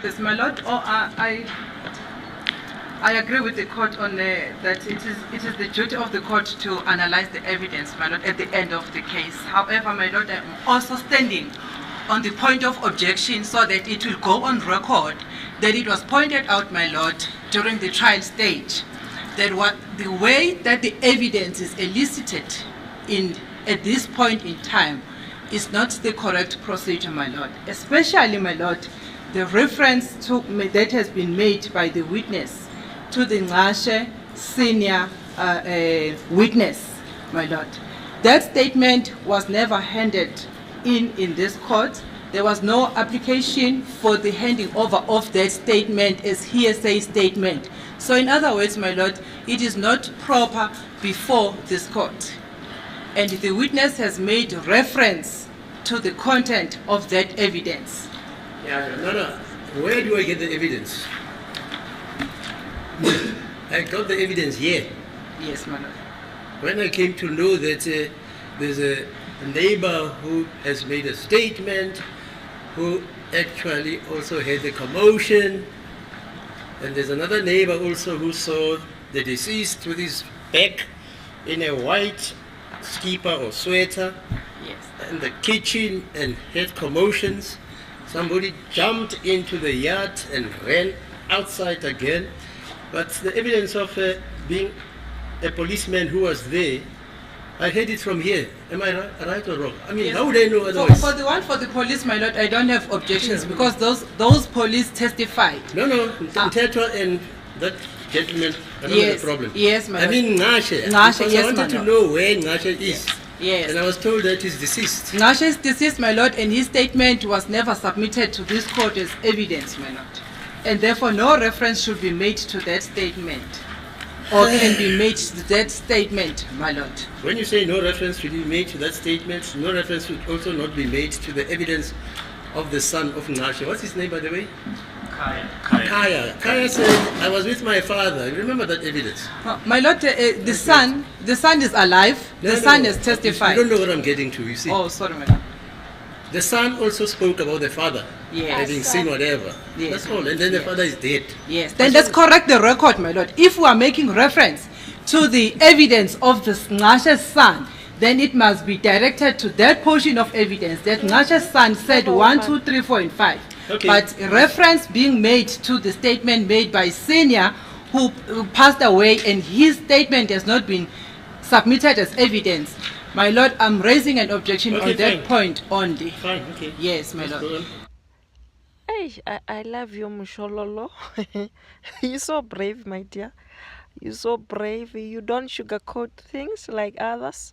Yes, my lord. I agree with the court on that it is the duty of the court to analyze the evidence, my lord, at the end of the case. However, my lord, I'm also standing on the point of objection so that it will go on record that it was pointed out, my lord, during the trial stage that the way that the evidence is elicited at this point in time is not the correct procedure, my lord. Especially, my lord, the reference that has been made by the witness to the Nxashe senior witness, my lord. That statement was never handed in this court. There was no application for the handing over of that statement as hearsay statement. So in other words, my lord, it is not proper before this court. And the witness has made reference to the content of that evidence. Yeah, no. Where do I get the evidence? I got the evidence here. Yes, my lord. When I came to know that there's a neighbor who has made a statement, who actually also had a commotion, and there's another neighbor also who saw the deceased with his back in a white skipper or sweater, Yes. in the kitchen and had commotions. Somebody jumped into the yard and ran outside again. But the evidence of being a policeman who was there, I heard it from here. Am I right or wrong? I mean, Yes. how would I know otherwise? For the one for the police, my lord, I don't have objections because those police testified. No, Ntetwa and that gentleman, I don't have a problem. Yes, my lord. I mean Nxashe. Nxashe, yes, I wanted to know where Nxashe is. Yes. And I was told that he's deceased. Nxashe is deceased, my lord, and his statement was never submitted to this court as evidence, my lord. And therefore no reference should be made to that statement or can be made to that statement, my lord. When you say no reference should be made to that statement, no reference should also not be made to the evidence of the son of Nxashe. What's his name, by the way? Khaya. Khaya said, I was with my father. You remember that evidence? My lord, the son is alive. The son has testified. You don't know what I'm getting to, you see. Oh, sorry, my lord. The son also spoke about the father having seen whatever. Yes. That's all. And then the father is dead. Yes. Then let's correct the record, my lord. If we are making reference to the evidence of the Nxashe's son, then it must be directed to that portion of evidence that Nxashe's son said 1, 2, 3, 4, and 5. Okay. But reference being made to the statement made by senior who passed away, and his statement has not been submitted as evidence. My lord, I'm raising an objection on that point only. Fine, okay. Yes, my lord. Hey, I love you, Mshololo. You're so brave, my dear. You're so brave. You don't sugarcoat things like others.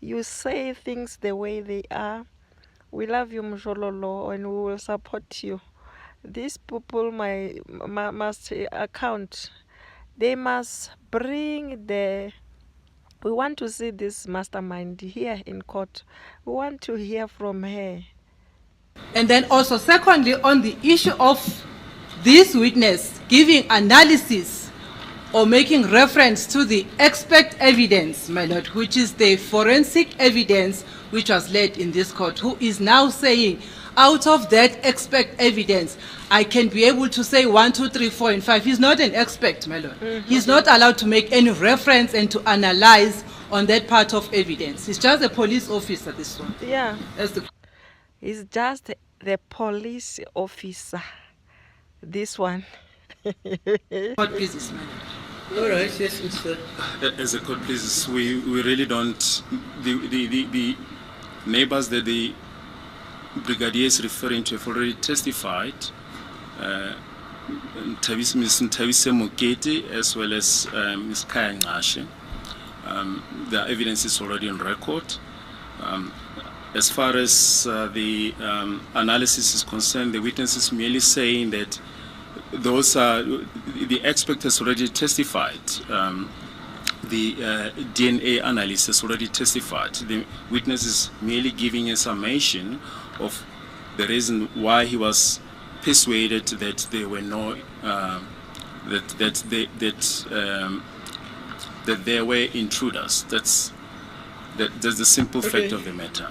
You say things the way they are. We love you, Mshololo, and we will support you. These people must account. They must bring the... We want to see this mastermind here in court. We want to hear from her. And then also, secondly, on the issue of this witness giving analysis or making reference to the expert evidence, my lord, which is the forensic evidence which was led in this court, who is now saying, out of that expert evidence, I can be able to say 1, 2, 3, 4, and 5. He's not an expert, my lord. He's not allowed to make any reference and to analyze on that part of evidence. He's just a police officer, this one. Yeah. That's He's just the police officer. This one. court business, my lord. All right, yes, Mr. As a court, please, we really don't... The neighbors that the Brigadier is referring to have already testified. Ms. Nxashe Mokete as well as Ms. Khaya Nxashe. The evidence is already on record. As far as the analysis is concerned, the witness is merely saying that those are, the expert has already testified. The DNA analyst has already testified. The witness is merely giving a summation of the reason why he was persuaded that there were no that there were intruders. That's the simple fact of the matter.